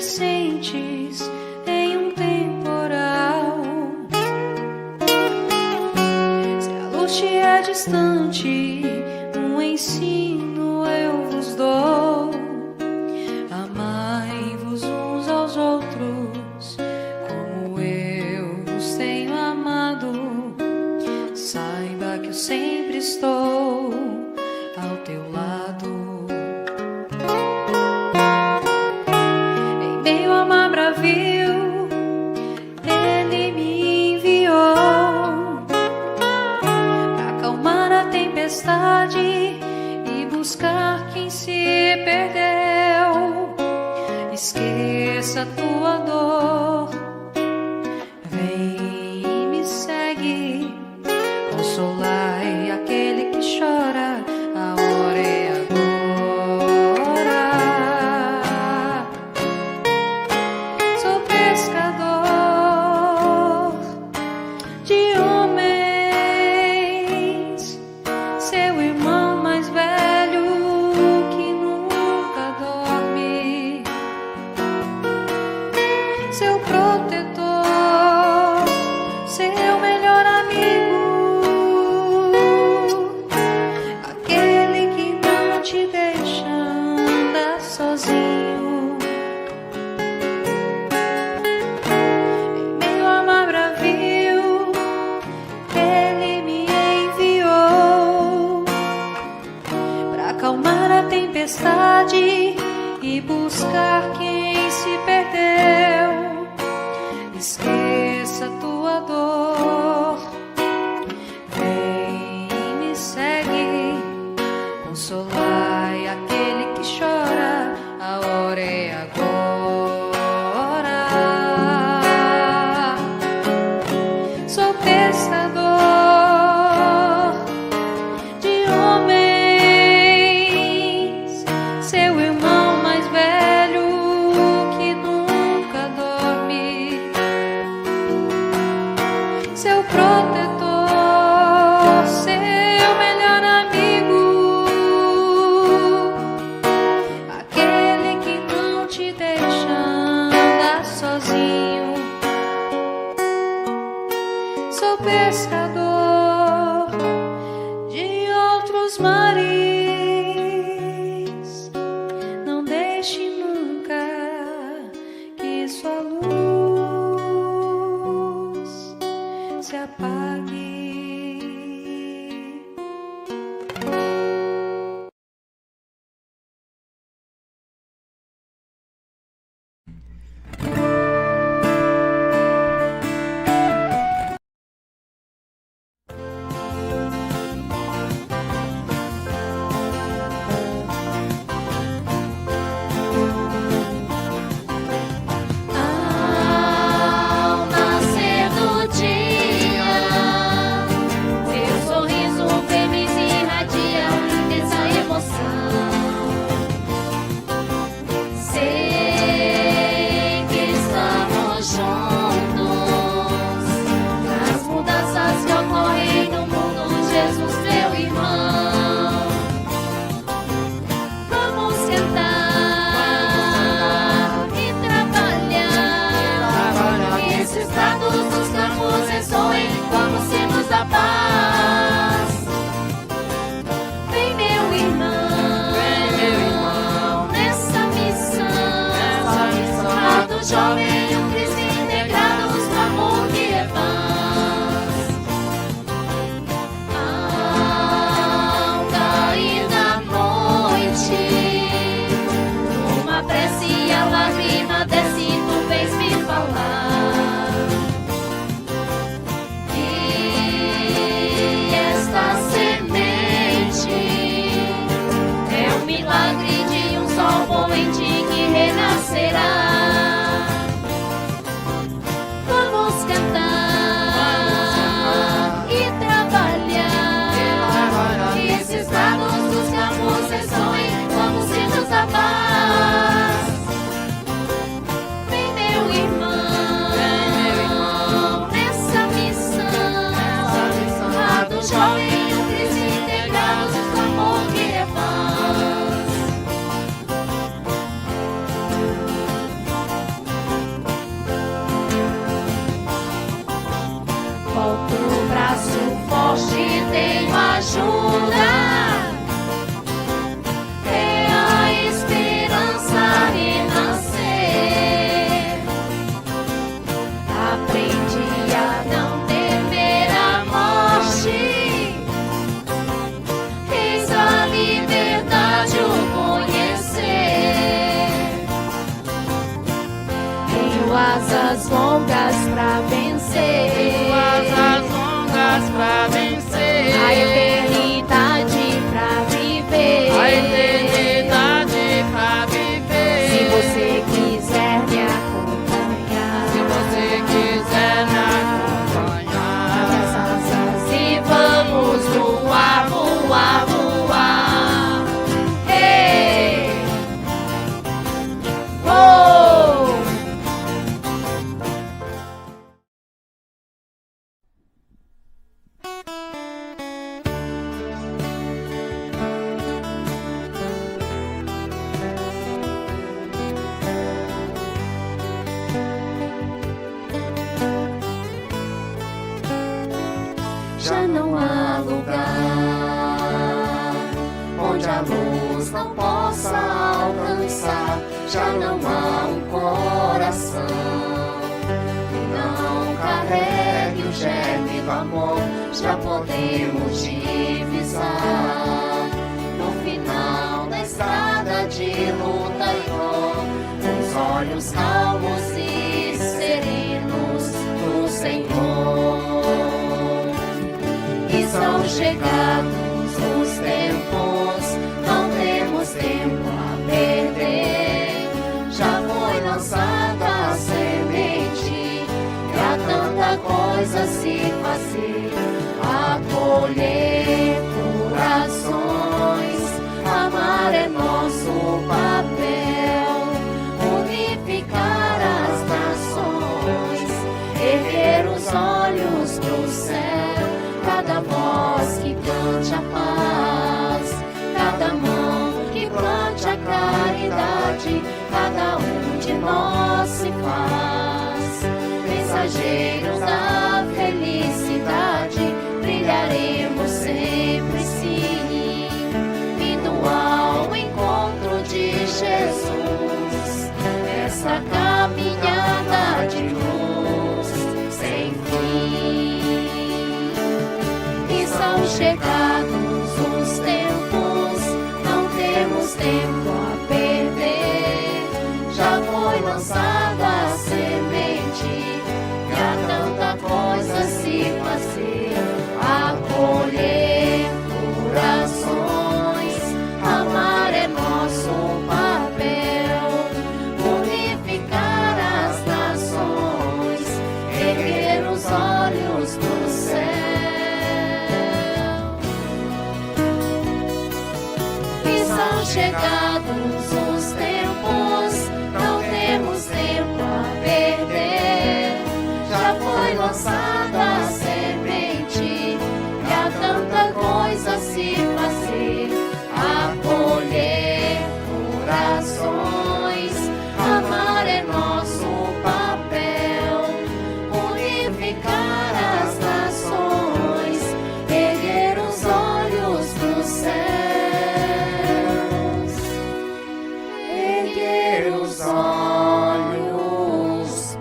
sentes em um temporal. Se a luz te é distante, um ensino eu vos dou: amai-vos uns aos outros como eu vos tenho amado. Saiba que eu sempre estou ao teu lado. Em meio a mar bravio, Ele me enviou pra acalmar a tempestade e buscar quem se perdeu. Esqueça a tua dor, vem e me segue. Consolai aquele que chora, a hora é agora. Sou pescador de homens, seu irmão mais velho que nunca dorme, seu protetor, seu melhor amigo, aquele que não te deixa andar sozinho. Em meio a mar bravio, Ele me enviou pra acalmar a tempestade e buscar quem se perdeu. Esqueça a tua dor, vem e me segue. Consolai aquele que chora, a hora é agora. Sou pescador de homens, seu irmão mais velho que nunca dorme, seu protetor, seu melhor amigo, aquele que não te deixa andar sozinho. Sou pescador de outros mares, não deixe nunca que sua luz se apague. Ao nascer do dia, seu sorriso feliz irradia intensa emoção. Sei que estamos juntos nas mudanças que ocorrem no mundo. Jesus, meu irmão, vamos cantar e trabalhar, que esses pratos dos campos ressoem como sinos da paz. Vem, meu irmão, nessa missão, lado jovem e o Cristo integrados no amor que é paz. Ao cair da noite, uma prece e a lágrima desce, tu vês-me falar. Que esta semente é um milagre de um sol poente que renascerá. asas longas pra vencer. Tenho asas longas pra vencer. A eternidade pra viver. A eternidade pra viver. Se você quiser me acompanhar, Se você quiser me acompanhar, abre as asas e vamos voar, voar, voar. Ei! Oh! Já não há lugar onde a luz não possa alcançar. Já não há um coração que não carregue o germe do amor. Já podemos divisar no final da estrada de luta e dor, com os olhos calmos e serenos do Senhor. E são chegados os tempos, não temos tempo a perder. Já foi lançada a semente e há tanta coisa a se fazer. Acolher corações, amar é nosso papel. Unificar as nações, erguer os olhos pro céu. Cada voz que cante a paz, cada mão que plante a caridade, cada um de nós se faz mensageiros da felicidade. Brilharemos sempre sim, indo ao encontro de Jesus, essa caminhada de luz sem fim. E são chegados os tempos, não temos tempo a perder. Já foi lançada a semente e há tanta coisa a se fazer. Acolher corações, amar é nosso papel. Unificar as nações, erguer os olhos pro céu. São chegados os tempos, não temos tempo a perder. Já foi lançada a semente e há tanta coisa a se fazer. Acolher corações, amar é nosso papel. Unificar as nações, erguer os olhos pro céu. Os olhos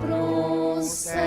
pro céu.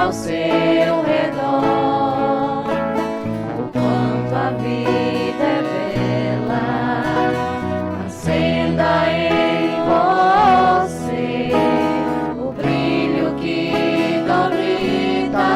ao seu redor. O quanto a vida é bela, acenda em você o brilho que dormita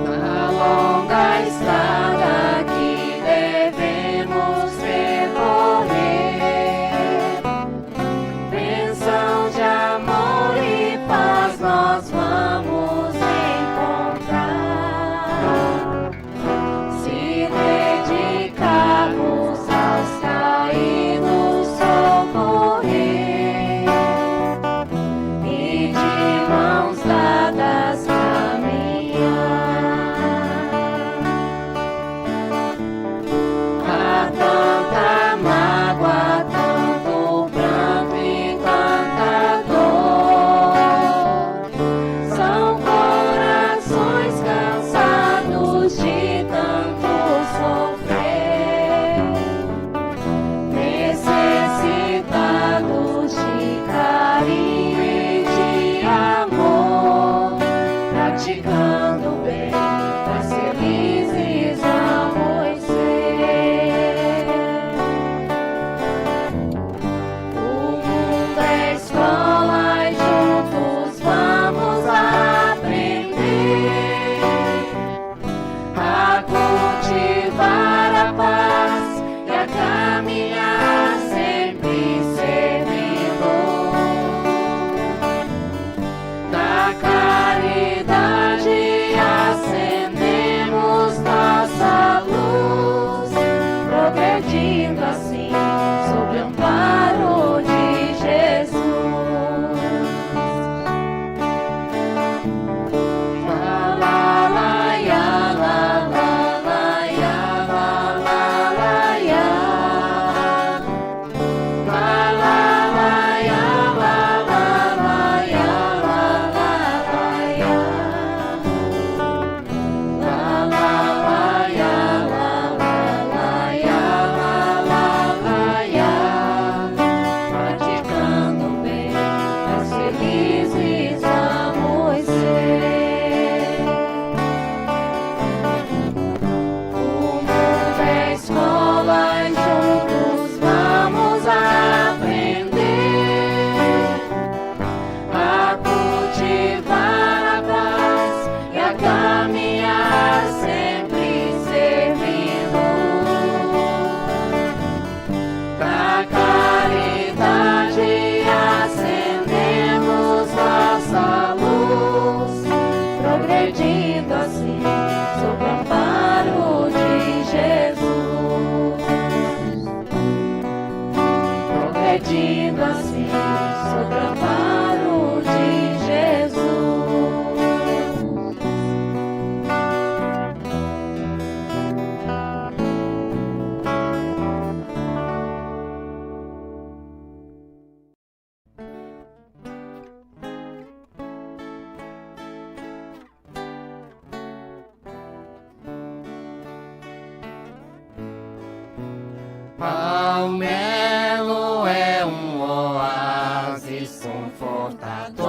Na longa estrada que devemos percorrer, bênção de amor e paz nós vamos encontrar. Se dedicarmos aos caídos socorrer e de mãos dadas caminhar. Há tanta mágoa, tanto pranto e tanta dor. São corações cansados de tanto sofrer, necessitados de carinho e de amor, praticando o bem, mas felizes vamos ser. O mundo é escola e juntos vamos aprender a cultivar a paz e a caminhar sempre servindo. Da caridade acendemos nossa luz, progredindo assim sob o amparo de Jesus. La la la ya, la la la ya, la la la ya. La la la ya, la la la ya, la la la ya. La la la ya, la la la ya, la la la ya. Praticando o bem, mas felizes vamos ser. O mundo é escola e juntos vamos aprender a cultivar a paz e a caminhar sempre servindo. Da caridade acendemos nossa luz, progredindo assim sob o amparo de Jesus. Progredindo assim sob o amparo de Jesus. Palmelo é um oásis confortador,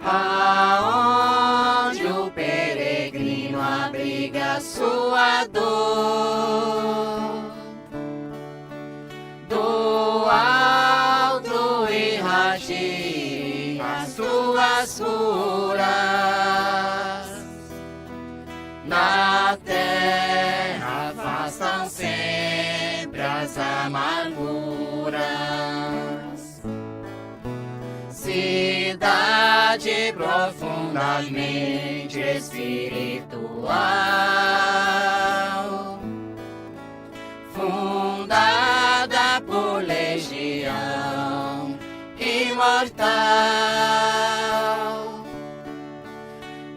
aonde o peregrino abriga sua dor. Do alto irradia as suas curas, na terra afastam sempre as amarguras. Cidade profundamente espiritual, fundada por legião imortal.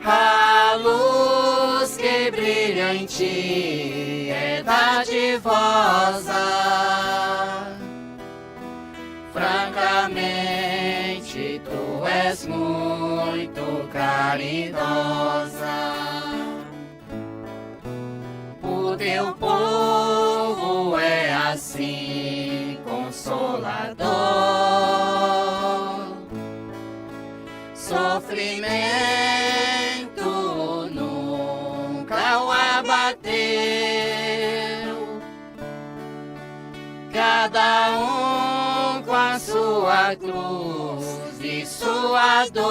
A luz que brilha em ti é dadivosa. Francamente, tu és muito caridosa. O teu povo é assim consolador. sofrimento nunca o abateu. Cada um com a sua cruz e sua dor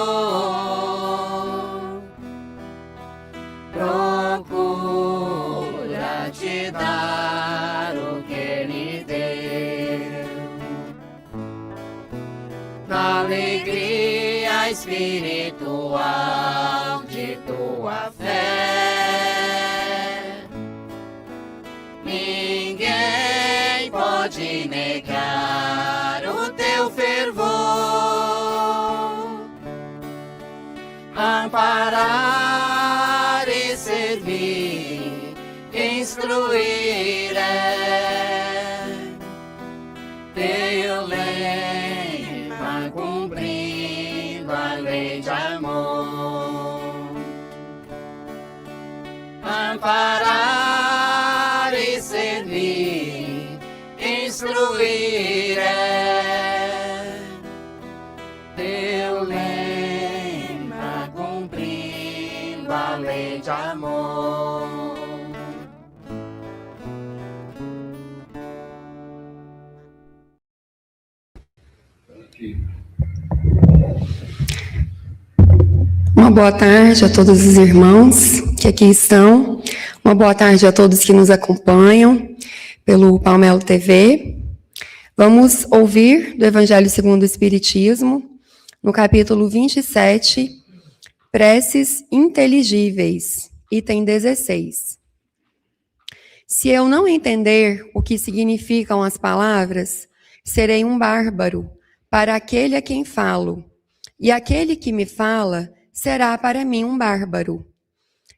procura te dar o que ele deu. Na alegria espiritual de tua fé, ninguém pode negar o teu fervor. Amparar e servir, instruir é teu lema, cumprindo a lei de amor. Amparar e servir, instruir é teu lema, cumprindo a lei de amor. Uma boa tarde a todos os irmãos que aqui estão. Uma boa tarde a todos que nos acompanham pelo Palmelo TV. Vamos ouvir do Evangelho segundo o Espiritismo, no capítulo 27, Preces Inteligíveis, item 16. Se eu não entender o que significam as palavras, serei um bárbaro para aquele a quem falo, e aquele que me fala será para mim um bárbaro.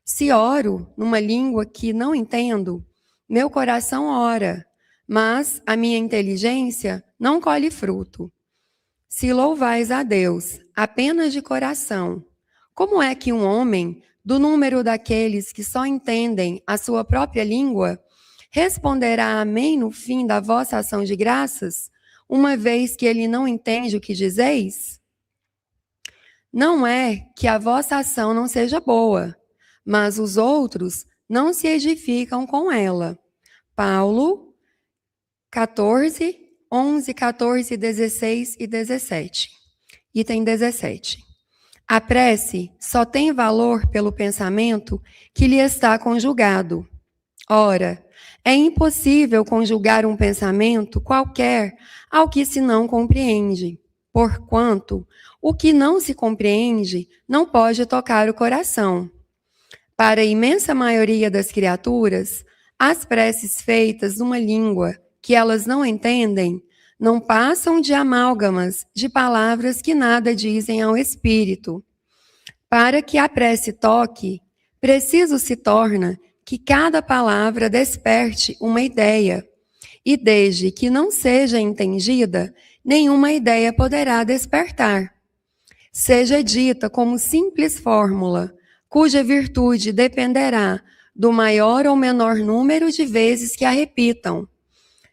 Se oro numa língua que não entendo, meu coração ora, mas a minha inteligência não colhe fruto. Se louvais a Deus apenas de coração, como é que um homem, do número daqueles que só entendem a sua própria língua, responderá amém no fim da vossa ação de graças, uma vez que ele não entende o que dizeis? Não é que a vossa ação não seja boa, mas os outros não se edificam com ela. Paulo 14, 11, 14, 16 e 17. Item 17. A prece só tem valor pelo pensamento que lhe está conjugado. Ora, é impossível conjugar um pensamento qualquer ao que se não compreende, porquanto o que não se compreende não pode tocar o coração. Para a imensa maioria das criaturas, as preces feitas numa língua que elas não entendem não passam de amálgamas de palavras que nada dizem ao espírito. Para que a prece toque, preciso se torna que cada palavra desperte uma ideia, e desde que não seja entendida, nenhuma ideia poderá despertar. Seja dita como simples fórmula, cuja virtude dependerá do maior ou menor número de vezes que a repitam.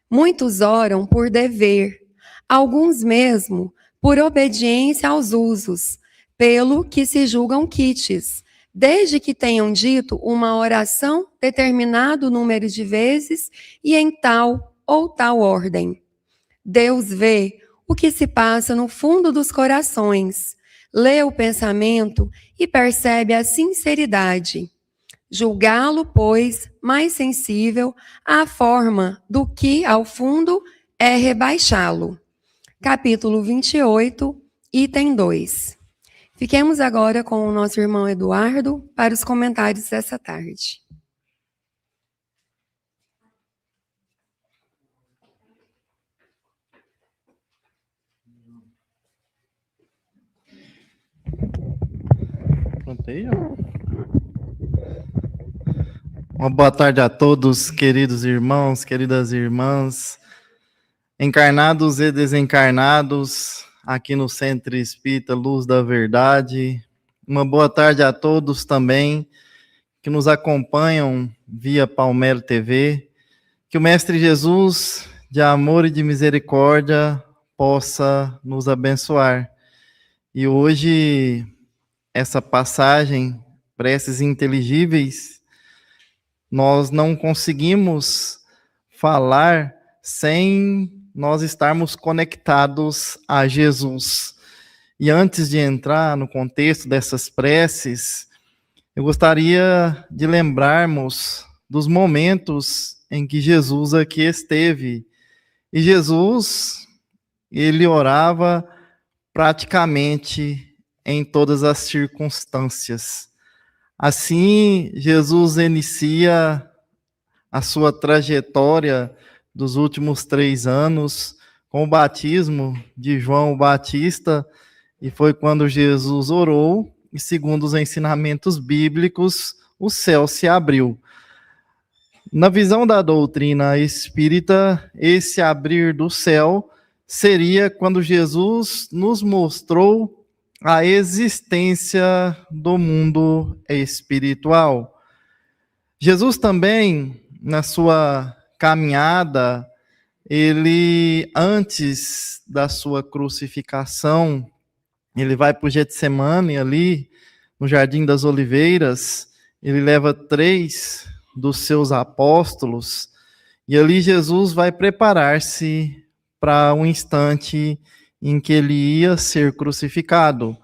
Muitos oram por dever, alguns mesmo por obediência aos usos, pelo que se julgam quites, desde que tenham dito uma oração determinado número de vezes e em tal ou tal ordem. Deus vê o que se passa no fundo dos corações, lê o pensamento e percebe a sinceridade. Julgá-lo, pois, mais sensível à forma do que, ao fundo, é rebaixá-lo. Capítulo 28, item 2. Fiquemos agora com o nosso irmão Eduardo para os comentários dessa tarde. Uma boa tarde a todos, queridos irmãos, queridas irmãs, encarnados e desencarnados, aqui no Centro Espírita Luz da Verdade. Uma boa tarde a todos também que nos acompanham via Palmelo TV. Que o Mestre Jesus, de amor e de misericórdia, possa nos abençoar. E hoje essa passagem, preces inteligíveis, nós não conseguimos falar sem nós estarmos conectados a Jesus. E antes de entrar no contexto dessas preces, eu gostaria de lembrarmos dos momentos em que Jesus aqui esteve. E Jesus, ele orava praticamente em todas as circunstâncias. Assim, Jesus inicia a sua trajetória dos últimos 3 anos com o batismo de João Batista, e foi quando Jesus orou, e segundo os ensinamentos bíblicos, o céu se abriu. Na visão da doutrina espírita, esse abrir do céu seria quando Jesus nos mostrou a existência do mundo espiritual. Jesus também, na sua caminhada, ele, antes da sua crucificação, ele vai para o Getsemane, ali, no Jardim das Oliveiras, ele leva 3 dos seus apóstolos, e ali Jesus vai preparar-se para um instante em que ele ia ser crucificado.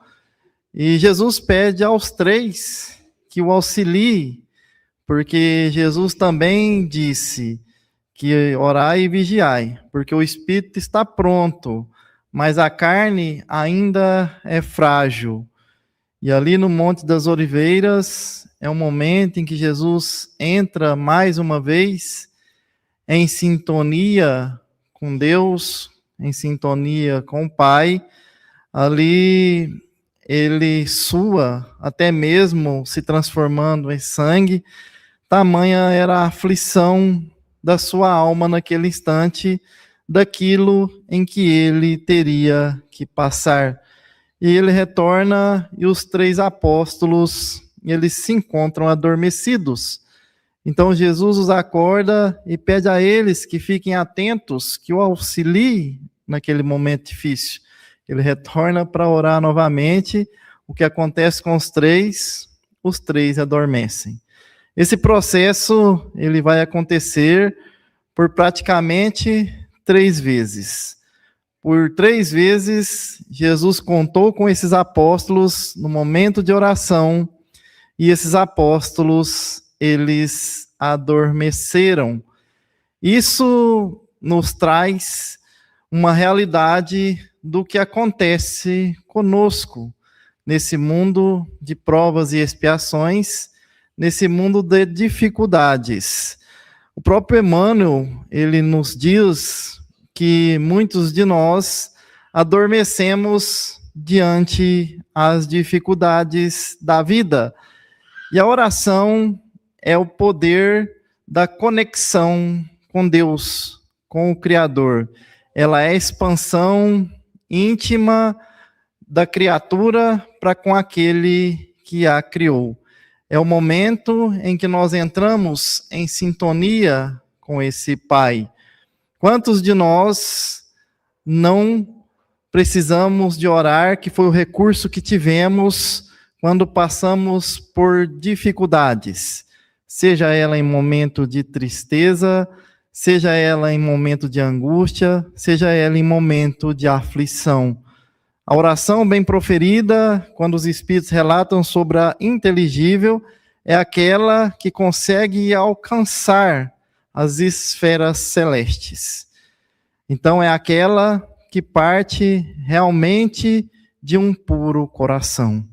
E Jesus pede aos 3 que o auxiliem, porque Jesus também disse que orai e vigiai, porque o espírito está pronto, mas a carne ainda é frágil. E ali no Monte das Oliveiras é um momento em que Jesus entra mais uma vez em sintonia com Deus, em sintonia com o Pai. Ali ele sua, até mesmo se transformando em sangue. Tamanha era a aflição da sua alma naquele instante, daquilo em que ele teria que passar. E ele retorna, e os 3 apóstolos, eles se encontram adormecidos. Então Jesus os acorda e pede a eles que fiquem atentos, que o auxiliem naquele momento difícil. Ele retorna para orar novamente. O que acontece com os 3 adormecem. Esse processo ele vai acontecer por praticamente 3 vezes. Por 3 vezes, Jesus contou com esses apóstolos no momento de oração, e esses apóstolos, eles adormeceram. Isso nos traz uma realidade do que acontece conosco nesse mundo de provas e expiações, nesse mundo de dificuldades. O próprio Emmanuel, ele nos diz que muitos de nós adormecemos diante as dificuldades da vida. E a oração é o poder da conexão com Deus, com o Criador. Ela é a expansão íntima da criatura para com aquele que a criou. É o momento em que nós entramos em sintonia com esse Pai. Quantos de nós não precisamos de orar, que foi o recurso que tivemos quando passamos por dificuldades? Seja ela em momento de tristeza, seja ela em momento de angústia, seja ela em momento de aflição. A oração bem proferida, quando os Espíritos relatam sobre a inteligível, é aquela que consegue alcançar as esferas celestes. Então é aquela que parte realmente de um puro coração.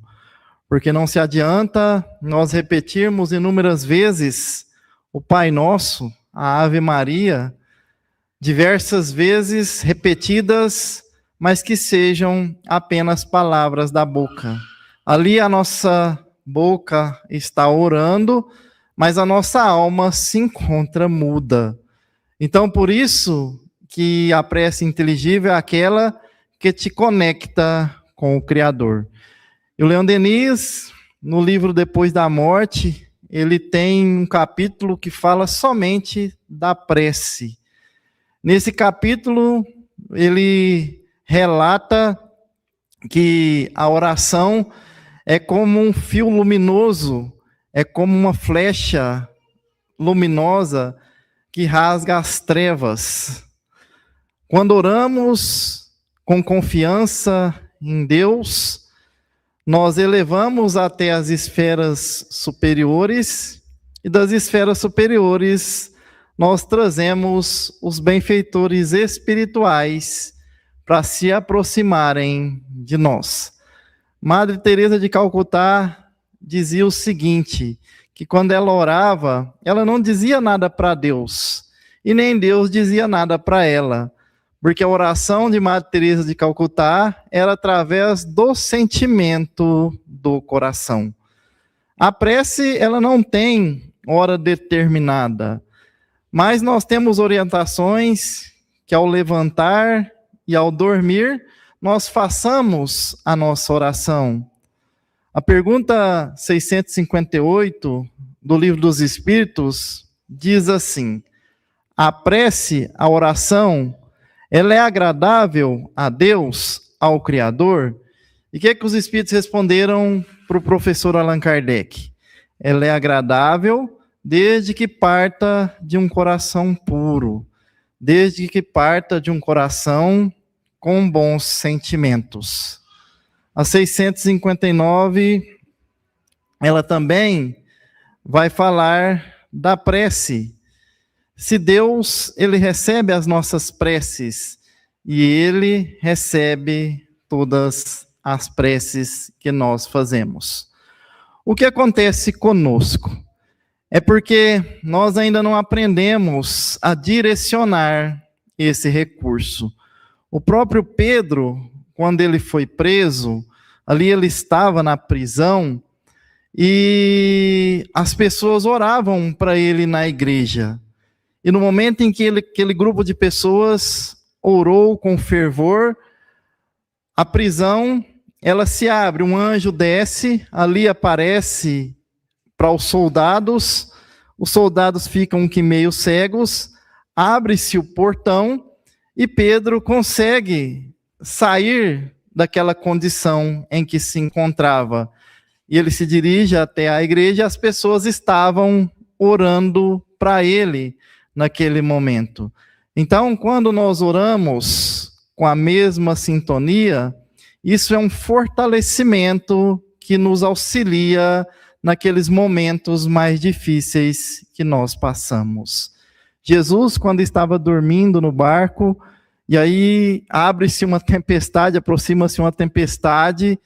Porque não se adianta nós repetirmos inúmeras vezes o Pai Nosso, a Ave Maria, diversas vezes repetidas, mas que sejam apenas palavras da boca. Ali a nossa boca está orando, mas a nossa alma se encontra muda. Então, por isso que a prece inteligível é aquela que te conecta com o Criador. E o Leon Denis, no livro Depois da Morte, ele tem um capítulo que fala somente da prece. Nesse capítulo, ele relata que a oração é como um fio luminoso, é como uma flecha luminosa que rasga as trevas. Quando oramos com confiança em Deus, nós elevamos até as esferas superiores, e das esferas superiores nós trazemos os benfeitores espirituais para se aproximarem de nós. Madre Teresa de Calcutá dizia o seguinte, que quando ela orava, ela não dizia nada para Deus, e nem Deus dizia nada para ela, porque a oração de Madre Teresa de Calcutá era através do sentimento do coração. A prece, ela não tem hora determinada, mas nós temos orientações que ao levantar e ao dormir, nós façamos a nossa oração. A pergunta 658 do Livro dos Espíritos diz assim: a prece, a oração, ela é agradável a Deus, ao Criador? E o que os Espíritos responderam para o professor Allan Kardec? Ela é agradável desde que parta de um coração puro, desde que parta de um coração com bons sentimentos. A 659, ela também vai falar da prece. Se Deus, ele recebe as nossas preces, e ele recebe todas as preces que nós fazemos. O que acontece conosco? É porque nós ainda não aprendemos a direcionar esse recurso. O próprio Pedro, quando ele foi preso, ali ele estava na prisão, e as pessoas oravam para ele na igreja. E no momento em que aquele grupo de pessoas orou com fervor, a prisão, ela se abre, um anjo desce, ali aparece para os soldados ficam que meio cegos, abre-se o portão, e Pedro consegue sair daquela condição em que se encontrava. E ele se dirige até a igreja, e as pessoas estavam orando para ele naquele momento. Então, quando nós oramos com a mesma sintonia, isso é um fortalecimento que nos auxilia naqueles momentos mais difíceis que nós passamos. Jesus, quando estava dormindo no barco, e aí abre-se uma tempestade, aproxima-se uma tempestade,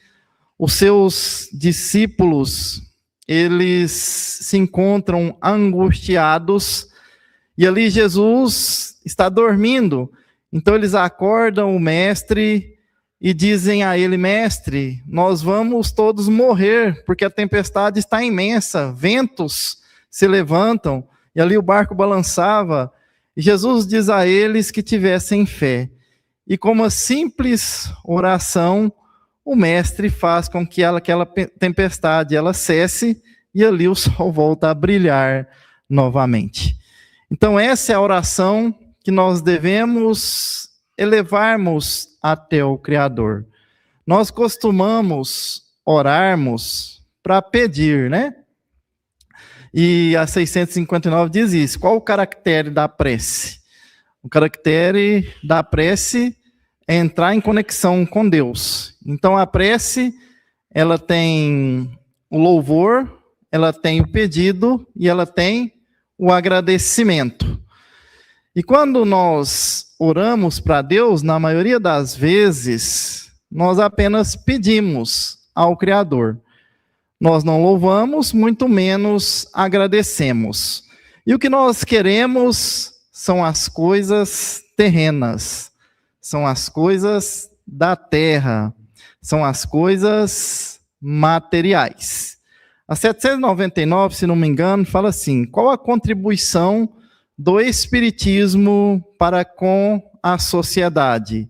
os seus discípulos, eles se encontram angustiados, e ali Jesus está dormindo. Então eles acordam o mestre e dizem a ele: mestre, nós vamos todos morrer, porque a tempestade está imensa, ventos se levantam, e ali o barco balançava. E Jesus diz a eles que tivessem fé. E com uma simples oração, o mestre faz com que aquela tempestade ela cesse, e ali o sol volta a brilhar novamente. Então essa é a oração que nós devemos elevarmos até o Criador. Nós costumamos orarmos para pedir, né? E a 659 diz isso. Qual o caractere da prece? O caractere da prece é entrar em conexão com Deus. Então a prece, ela tem o louvor, ela tem o pedido e ela tem o agradecimento. E quando nós oramos para Deus, na maioria das vezes, nós apenas pedimos ao Criador. Nós não louvamos, muito menos agradecemos. E o que nós queremos são as coisas terrenas, são as coisas da terra, são as coisas materiais. A 799, se não me engano, fala assim: qual a contribuição do Espiritismo para com a sociedade?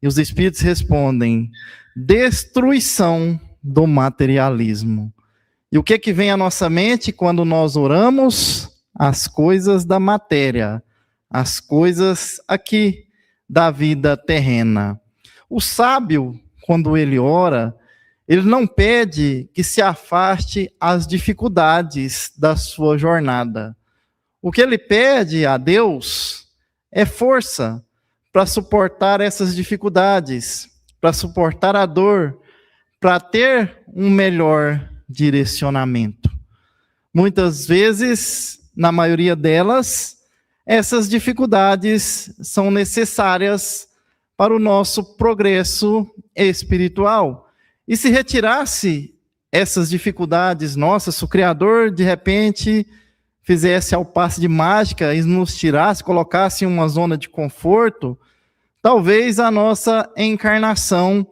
E os Espíritos respondem: destruição do materialismo. E o que vem à nossa mente quando nós oramos? As coisas da matéria, as coisas aqui da vida terrena. O sábio, quando ele ora, Ele não pede que se afaste as dificuldades da sua jornada. O que ele pede a Deus é força para suportar essas dificuldades, para suportar a dor, para ter um melhor direcionamento. Muitas vezes, na maioria delas, essas dificuldades são necessárias para o nosso progresso espiritual. E se retirasse essas dificuldades nossas, se o Criador, de repente, fizesse ao passe de mágica e nos tirasse, colocasse em uma zona de conforto, talvez a nossa encarnação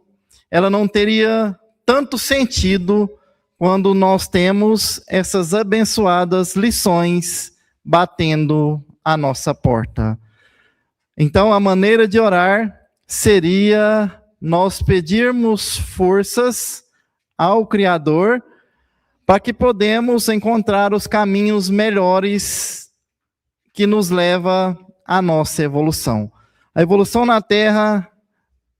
ela não teria tanto sentido quando nós temos essas abençoadas lições batendo a nossa porta. Então, a maneira de orar seria nós pedirmos forças ao Criador para que podemos encontrar os caminhos melhores que nos leva à nossa evolução. A evolução na Terra,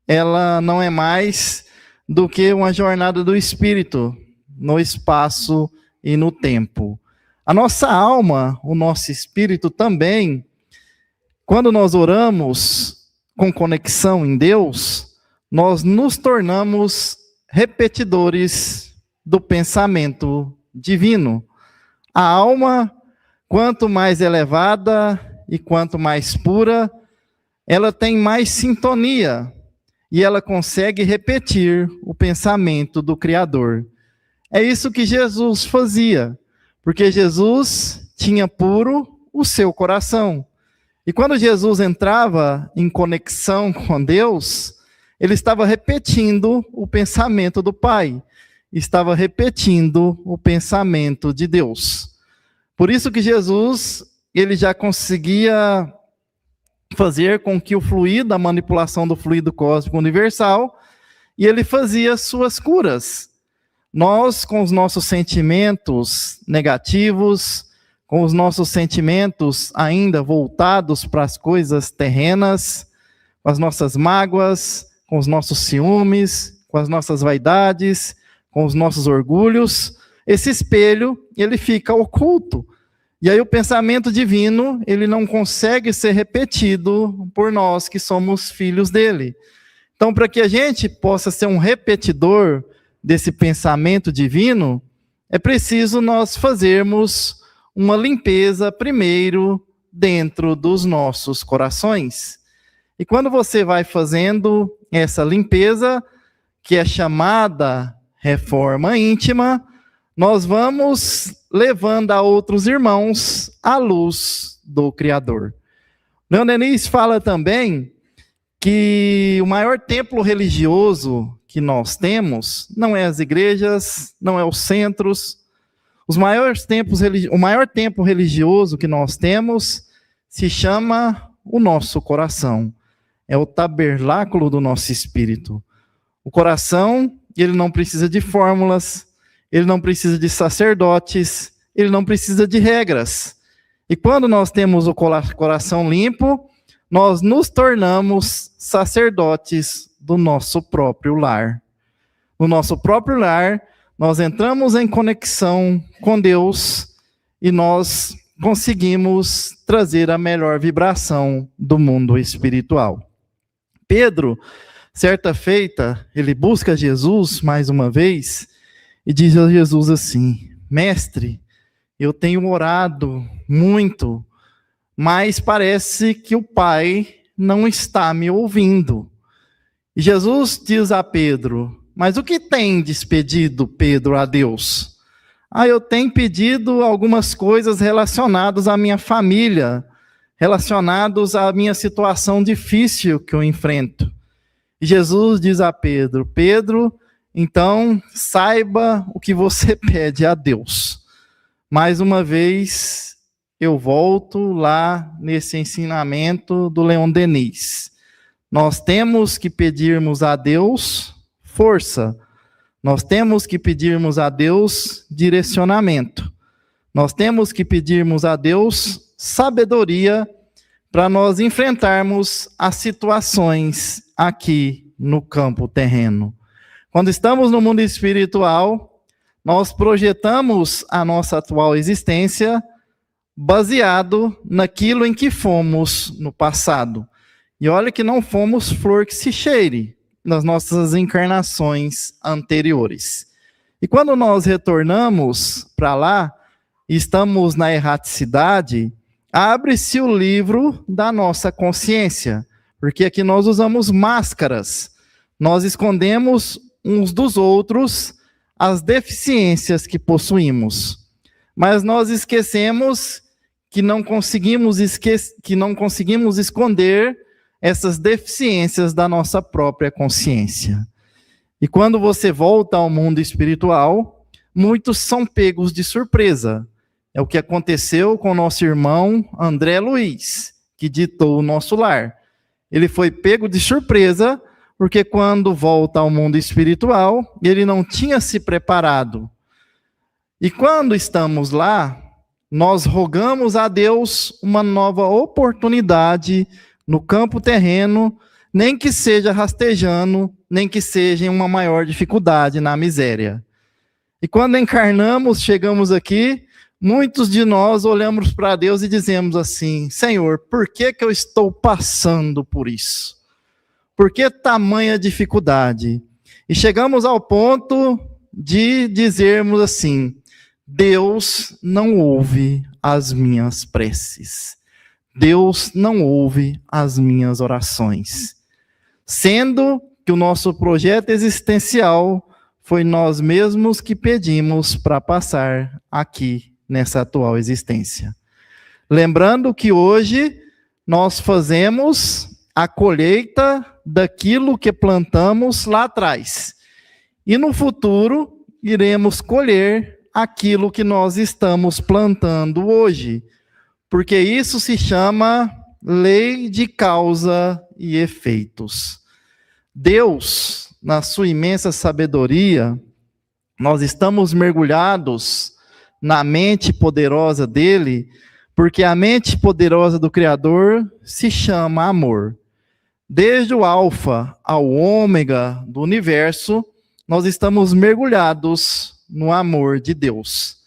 ela não é mais do que uma jornada do Espírito no espaço e no tempo. A nossa alma, o nosso espírito também, quando nós oramos com conexão em Deus, nós nos tornamos repetidores do pensamento divino. A alma, quanto mais elevada e quanto mais pura, ela tem mais sintonia e ela consegue repetir o pensamento do Criador. É isso que Jesus fazia, porque Jesus tinha puro o seu coração. E quando Jesus entrava em conexão com Deus, ele estava repetindo o pensamento do Pai, estava repetindo o pensamento de Deus. Por isso que Jesus, ele já conseguia fazer com que o fluido, a manipulação do fluido cósmico universal, e ele fazia suas curas. Nós, com os nossos sentimentos negativos, com os nossos sentimentos ainda voltados para as coisas terrenas, com as nossas mágoas, com os nossos ciúmes, com as nossas vaidades, com os nossos orgulhos, esse espelho, ele fica oculto. E aí o pensamento divino, ele não consegue ser repetido por nós que somos filhos dele. Então, para que a gente possa ser um repetidor desse pensamento divino, é preciso nós fazermos uma limpeza primeiro dentro dos nossos corações. E quando você vai fazendo essa limpeza, que é chamada reforma íntima, nós vamos levando a outros irmãos à luz do Criador. Leon Denis fala também que o maior templo religioso que nós temos não é as igrejas, não é os centros. O maior templo religioso que nós temos se chama o nosso coração. É o tabernáculo do nosso espírito. O coração, ele não precisa de fórmulas, ele não precisa de sacerdotes, ele não precisa de regras. E quando nós temos o coração limpo, nós nos tornamos sacerdotes do nosso próprio lar. No nosso próprio lar, nós entramos em conexão com Deus e nós conseguimos trazer a melhor vibração do mundo espiritual. Pedro, certa feita, ele busca Jesus mais uma vez e diz a Jesus assim: Mestre, eu tenho orado muito, mas parece que o Pai não está me ouvindo. E Jesus diz a Pedro: mas o que tendes pedido, Pedro, a Deus? Eu tenho pedido algumas coisas relacionadas à minha família, relacionadas à minha situação difícil que eu enfrento. E Jesus diz a Pedro: Pedro, então saiba o que você pede a Deus. Mais uma vez, eu volto lá nesse ensinamento do Leon Denis. Nós temos que pedirmos a Deus força. Nós temos que pedirmos a Deus direcionamento. Nós temos que pedirmos a Deus sabedoria para nós enfrentarmos as situações aqui no campo terreno. Quando estamos no mundo espiritual, nós projetamos a nossa atual existência baseado naquilo em que fomos no passado. E olha que não fomos flor que se cheire nas nossas encarnações anteriores. E quando nós retornamos para lá, estamos na erraticidade, abre-se o livro da nossa consciência, porque aqui nós usamos máscaras, nós escondemos uns dos outros as deficiências que possuímos, mas nós esquecemos que não conseguimos esconder essas deficiências da nossa própria consciência. E quando você volta ao mundo espiritual, muitos são pegos de surpresa. É o que aconteceu com o nosso irmão André Luiz, que ditou o nosso lar. Ele foi pego de surpresa, porque quando volta ao mundo espiritual, ele não tinha se preparado. E quando estamos lá, nós rogamos a Deus uma nova oportunidade no campo terreno, nem que seja rastejando, nem que seja em uma maior dificuldade na miséria. E quando encarnamos, chegamos aqui, muitos de nós olhamos para Deus e dizemos assim: Senhor, por que eu estou passando por isso? Por que tamanha dificuldade? E chegamos ao ponto de dizermos assim: Deus não ouve as minhas preces. Deus não ouve as minhas orações. Sendo que o nosso projeto existencial foi nós mesmos que pedimos para passar aqui nessa atual existência. Lembrando que hoje nós fazemos a colheita daquilo que plantamos lá atrás. E no futuro iremos colher aquilo que nós estamos plantando hoje. Porque isso se chama lei de causa e efeitos. Deus, na sua imensa sabedoria, nós estamos mergulhados na mente poderosa dele, porque a mente poderosa do Criador se chama amor. Desde o alfa ao ômega do universo, nós estamos mergulhados no amor de Deus.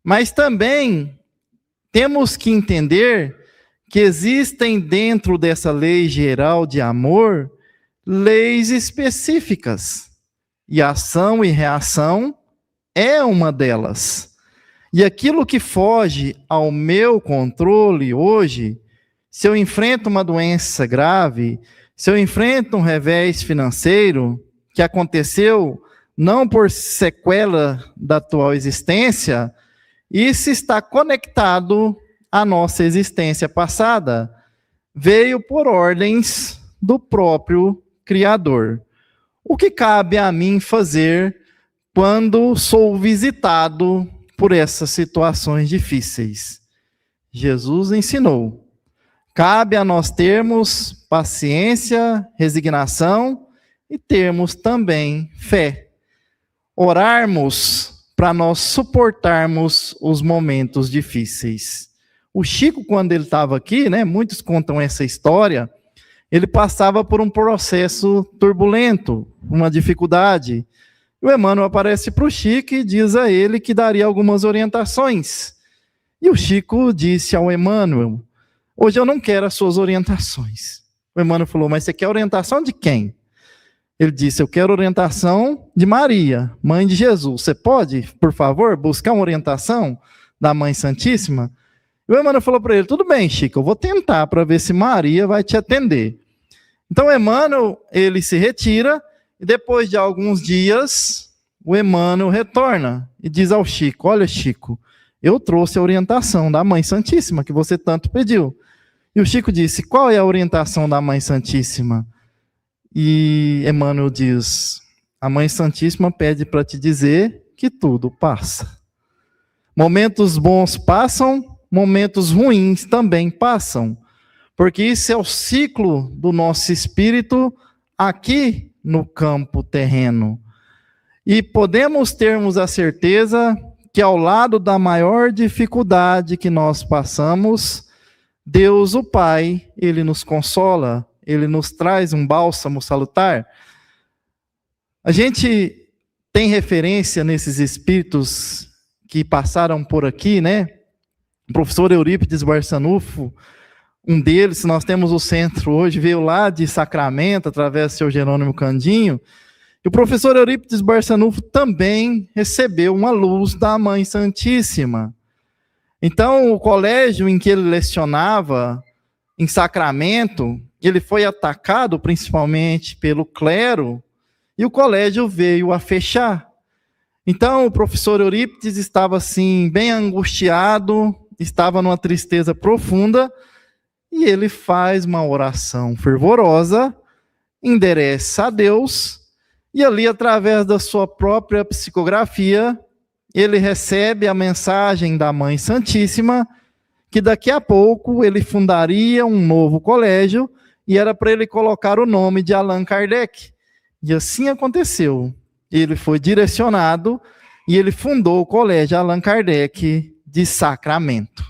Mas também temos que entender que existem dentro dessa lei geral de amor, leis específicas. E ação e reação é uma delas. E aquilo que foge ao meu controle hoje, se eu enfrento uma doença grave, se eu enfrento um revés financeiro que aconteceu não por sequela da atual existência, isso está conectado à nossa existência passada. Veio por ordens do próprio Criador. O que cabe a mim fazer quando sou visitado por essas situações difíceis? Jesus ensinou. Cabe a nós termos paciência, resignação e termos também fé. Orarmos para nós suportarmos os momentos difíceis. O Chico, quando ele estava aqui, muitos contam essa história, ele passava por um processo turbulento, uma dificuldade. O Emmanuel aparece para o Chico e diz a ele que daria algumas orientações. E o Chico disse ao Emmanuel: hoje eu não quero as suas orientações. O Emmanuel falou: mas você quer orientação de quem? Ele disse: eu quero orientação de Maria, mãe de Jesus. Você pode, por favor, buscar uma orientação da Mãe Santíssima? E o Emmanuel falou para ele: tudo bem, Chico, eu vou tentar para ver se Maria vai te atender. Então o Emmanuel, ele se retira, e depois de alguns dias, o Emmanuel retorna e diz ao Chico: olha, Chico, eu trouxe a orientação da Mãe Santíssima que você tanto pediu. E o Chico disse: qual é a orientação da Mãe Santíssima? E Emmanuel diz: a Mãe Santíssima pede para te dizer que tudo passa. Momentos bons passam, momentos ruins também passam, porque isso é o ciclo do nosso espírito aqui no campo terreno. E podemos termos a certeza que ao lado da maior dificuldade que nós passamos, Deus, o Pai, Ele nos consola, Ele nos traz um bálsamo salutar. A gente tem referência nesses espíritos que passaram por aqui, né? O professor Eurípides Barçanufo, um deles, nós temos o centro hoje, veio lá de Sacramento, através do seu Jerônimo Candinho, e o professor Eurípides Barçanufo também recebeu uma luz da Mãe Santíssima. Então, o colégio em que ele lecionava, em Sacramento, ele foi atacado principalmente pelo clero, e o colégio veio a fechar. Então, o professor Eurípides estava assim, bem angustiado, estava numa tristeza profunda, e ele faz uma oração fervorosa, endereça a Deus, e ali, através da sua própria psicografia, ele recebe a mensagem da Mãe Santíssima, que daqui a pouco ele fundaria um novo colégio, e era para ele colocar o nome de Allan Kardec. E assim aconteceu. Ele foi direcionado e ele fundou o Colégio Allan Kardec de Sacramento.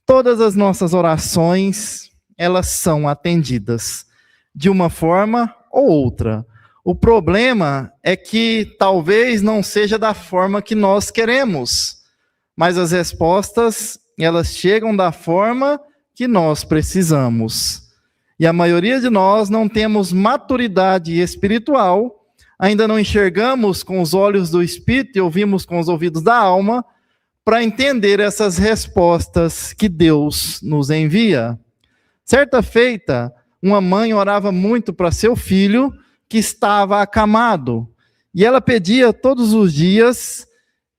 Todas as nossas orações, elas são atendidas de uma forma ou outra. O problema é que talvez não seja da forma que nós queremos, mas as respostas, elas chegam da forma que nós precisamos. E a maioria de nós não temos maturidade espiritual, ainda não enxergamos com os olhos do Espírito e ouvimos com os ouvidos da alma, para entender essas respostas que Deus nos envia. Certa feita, uma mãe orava muito para seu filho, que estava acamado, e ela pedia todos os dias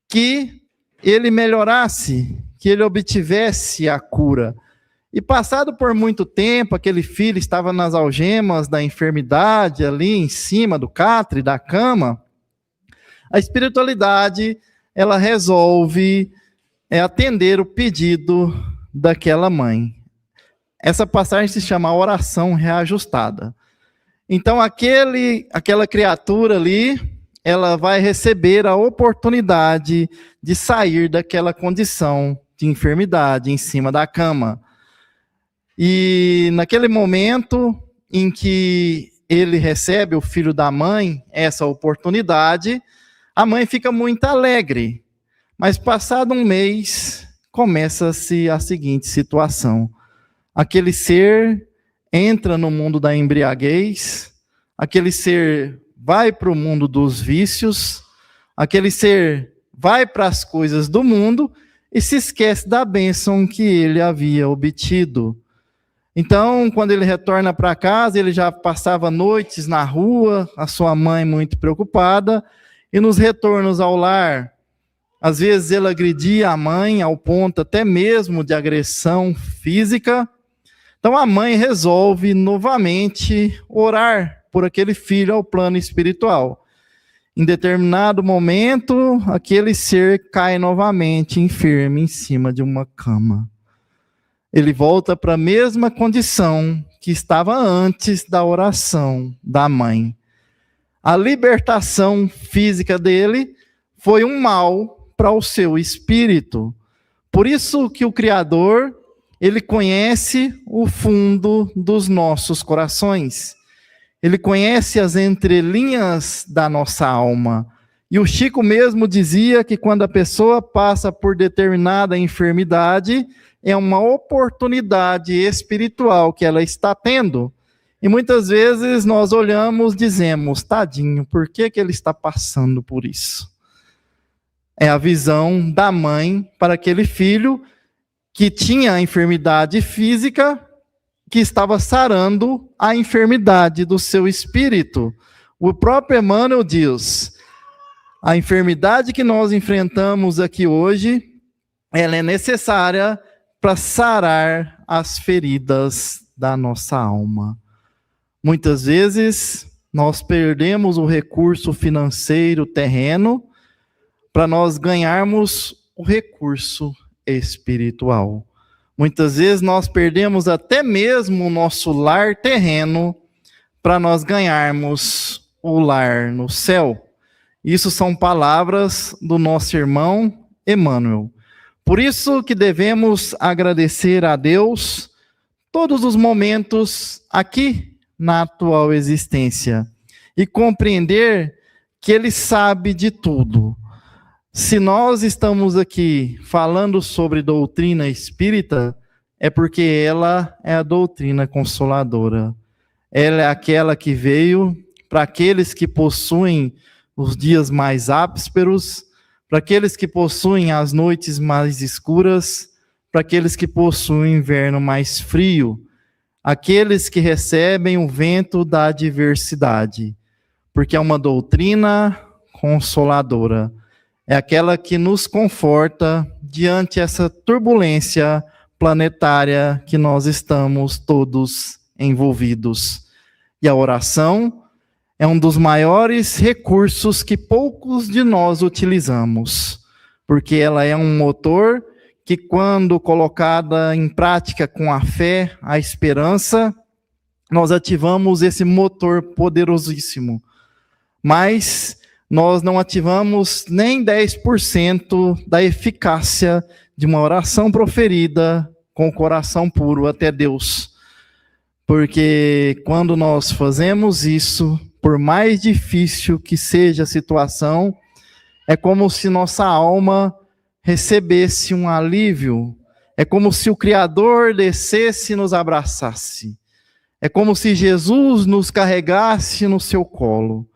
que ele melhorasse, que ele obtivesse a cura. E passado por muito tempo, aquele filho estava nas algemas da enfermidade, ali em cima do catre, da cama. A espiritualidade, ela resolve atender o pedido daquela mãe. Essa passagem se chama oração reajustada. Então, aquela criatura ali, ela vai receber a oportunidade de sair daquela condição de enfermidade em cima da cama. E naquele momento em que ele recebe, o filho da mãe, essa oportunidade, a mãe fica muito alegre. Mas passado um mês, começa-se a seguinte situação. Aquele ser entra no mundo da embriaguez, aquele ser vai para o mundo dos vícios, aquele ser vai para as coisas do mundo e se esquece da bênção que ele havia obtido. Então, quando ele retorna para casa, ele já passava noites na rua, a sua mãe muito preocupada, e nos retornos ao lar, às vezes ele agredia a mãe ao ponto até mesmo de agressão física. Então a mãe resolve novamente orar por aquele filho ao plano espiritual. Em determinado momento, aquele ser cai novamente enfermo em cima de uma cama. Ele volta para a mesma condição que estava antes da oração da mãe. A libertação física dele foi um mal para o seu espírito. Por isso que o Criador, ele conhece o fundo dos nossos corações. Ele conhece as entrelinhas da nossa alma. E o Chico mesmo dizia que quando a pessoa passa por determinada enfermidade, é uma oportunidade espiritual que ela está tendo. E muitas vezes nós olhamos e dizemos, tadinho, por que ele está passando por isso? É a visão da mãe para aquele filho que tinha a enfermidade física, que estava sarando a enfermidade do seu espírito. O próprio Emmanuel diz, a enfermidade que nós enfrentamos aqui hoje, ela é necessária para sarar as feridas da nossa alma. Muitas vezes, nós perdemos o recurso financeiro terreno para nós ganharmos o recurso espiritual. Muitas vezes, nós perdemos até mesmo o nosso lar terreno para nós ganharmos o lar no céu. Isso são palavras do nosso irmão Emmanuel. Por isso que devemos agradecer a Deus todos os momentos aqui na atual existência e compreender que Ele sabe de tudo. Se nós estamos aqui falando sobre doutrina espírita, é porque ela é a doutrina consoladora. Ela é aquela que veio para aqueles que possuem os dias mais ásperos, para aqueles que possuem as noites mais escuras, para aqueles que possuem o inverno mais frio, aqueles que recebem o vento da adversidade, porque é uma doutrina consoladora. É aquela que nos conforta diante essa turbulência planetária que nós estamos todos envolvidos. E a oração é um dos maiores recursos que poucos de nós utilizamos, porque ela é um motor que, quando colocada em prática com a fé, a esperança, nós ativamos esse motor poderosíssimo. Mas nós não ativamos nem 10% da eficácia de uma oração proferida com o coração puro até Deus. Porque quando nós fazemos isso, por mais difícil que seja a situação, é como se nossa alma recebesse um alívio. É como se o Criador descesse e nos abraçasse. É como se Jesus nos carregasse no seu colo.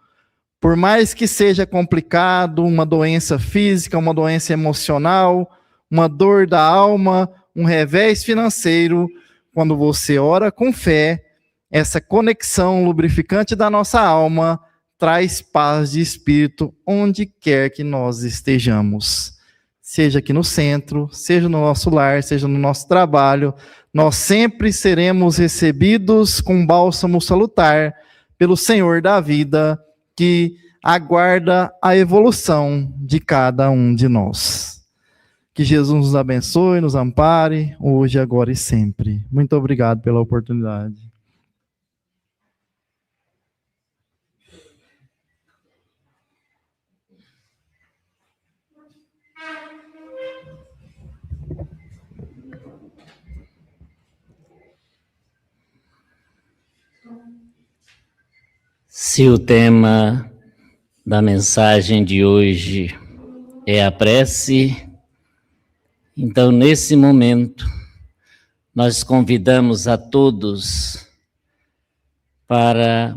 Por mais que seja complicado, uma doença física, uma doença emocional, uma dor da alma, um revés financeiro, quando você ora com fé, essa conexão lubrificante da nossa alma traz paz de espírito onde quer que nós estejamos. Seja aqui no centro, seja no nosso lar, seja no nosso trabalho, nós sempre seremos recebidos com bálsamo salutar pelo Senhor da vida, que aguarda a evolução de cada um de nós. Que Jesus nos abençoe, nos ampare, hoje, agora e sempre. Muito obrigado pela oportunidade. Se o tema da mensagem de hoje é a prece, então, nesse momento, nós convidamos a todos para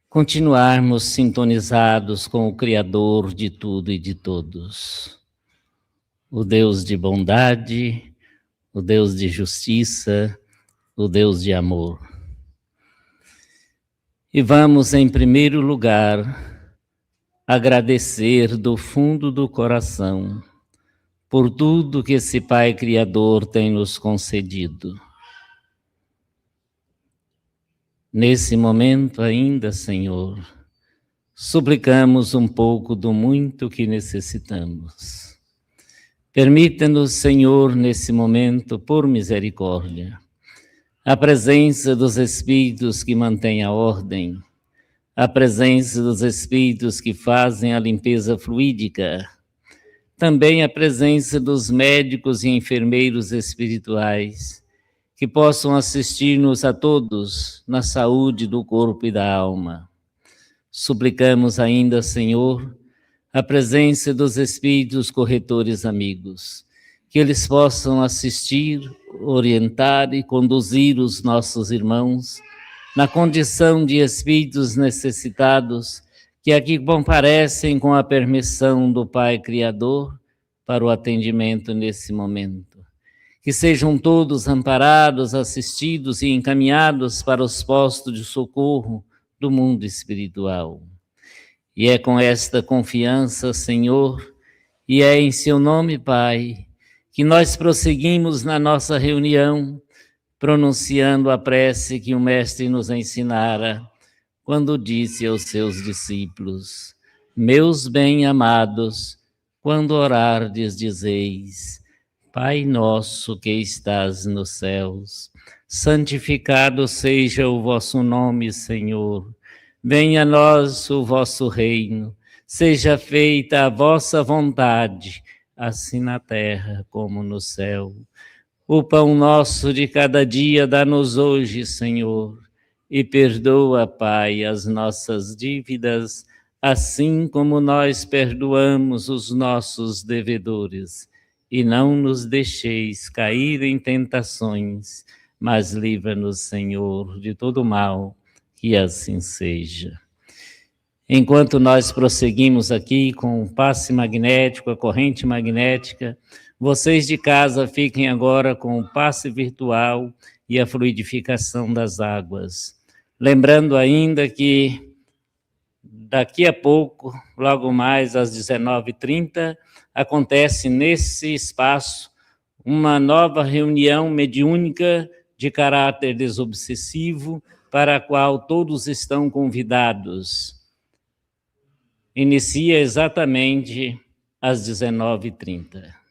continuarmos sintonizados com o Criador de tudo e de todos, o Deus de bondade, o Deus de justiça, o Deus de amor. E vamos, em primeiro lugar, agradecer do fundo do coração por tudo que esse Pai Criador tem nos concedido. Nesse momento ainda, Senhor, suplicamos um pouco do muito que necessitamos. Permita-nos, Senhor, nesse momento, por misericórdia, a presença dos Espíritos que mantêm a ordem, a presença dos Espíritos que fazem a limpeza fluídica, também a presença dos médicos e enfermeiros espirituais, que possam assistir-nos a todos na saúde do corpo e da alma. Suplicamos ainda, Senhor, a presença dos Espíritos corretores amigos, que eles possam assistir, orientar e conduzir os nossos irmãos na condição de espíritos necessitados que aqui comparecem com a permissão do Pai Criador para o atendimento nesse momento. Que sejam todos amparados, assistidos e encaminhados para os postos de socorro do mundo espiritual. E é com esta confiança, Senhor, e é em seu nome, Pai, que nós prosseguimos na nossa reunião, pronunciando a prece que o Mestre nos ensinara, quando disse aos seus discípulos: meus bem-amados, quando orardes, dizeis: Pai nosso que estás nos céus, santificado seja o vosso nome, Senhor. Venha a nós o vosso reino, seja feita a vossa vontade, assim na terra como no céu. O pão nosso de cada dia dá-nos hoje, Senhor, e perdoa, Pai, as nossas dívidas, assim como nós perdoamos os nossos devedores. E não nos deixeis cair em tentações, mas livra-nos, Senhor, de todo mal, que assim seja. Enquanto nós prosseguimos aqui com o passe magnético, a corrente magnética, vocês de casa fiquem agora com o passe virtual e a fluidificação das águas. Lembrando ainda que daqui a pouco, logo mais às 19h30, acontece nesse espaço uma nova reunião mediúnica de caráter desobsessivo, para a qual todos estão convidados. Inicia exatamente às 19h30.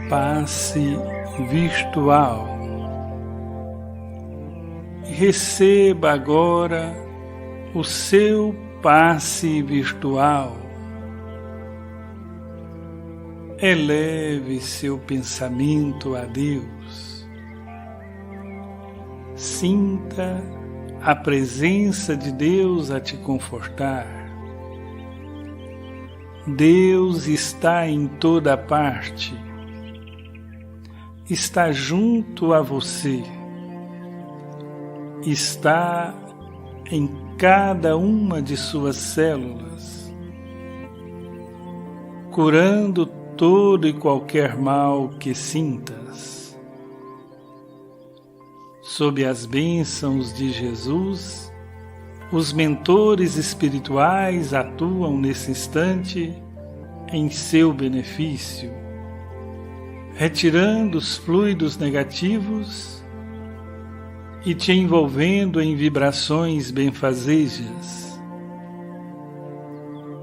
Passe virtual. Receba agora o seu passe virtual. Eleve seu pensamento a Deus. Sinta a presença de Deus a te confortar. Deus está em toda parte. Está junto a você, está em cada uma de suas células, curando todo e qualquer mal que sintas. Sob as bênçãos de Jesus, os mentores espirituais atuam nesse instante em seu benefício, retirando os fluidos negativos e te envolvendo em vibrações benfazejas.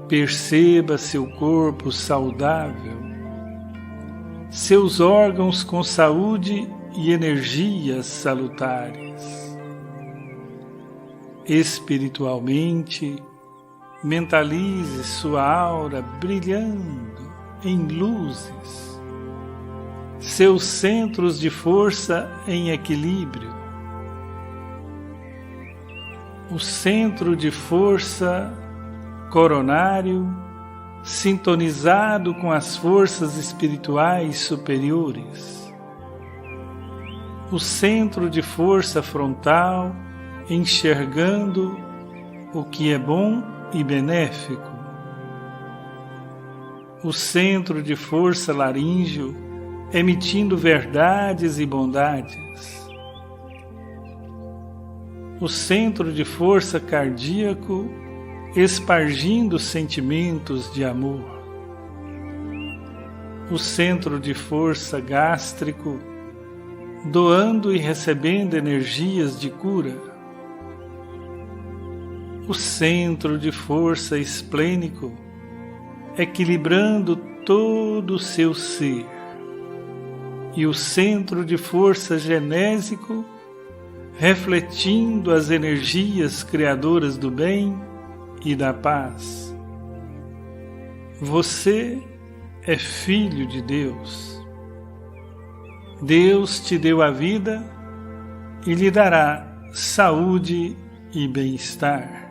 Perceba seu corpo saudável, seus órgãos com saúde e energias salutares. Espiritualmente, mentalize sua aura brilhando em luzes, seus centros de força em equilíbrio. O centro de força coronário sintonizado com as forças espirituais superiores. O centro de força frontal enxergando o que é bom e benéfico. O centro de força laríngeo emitindo verdades e bondades. O centro de força cardíaco espargindo sentimentos de amor. O centro de força gástrico doando e recebendo energias de cura. O centro de força esplênico equilibrando todo o seu ser. E o centro de força genésico, refletindo as energias criadoras do bem e da paz. Você é filho de Deus. Deus te deu a vida e lhe dará saúde e bem-estar.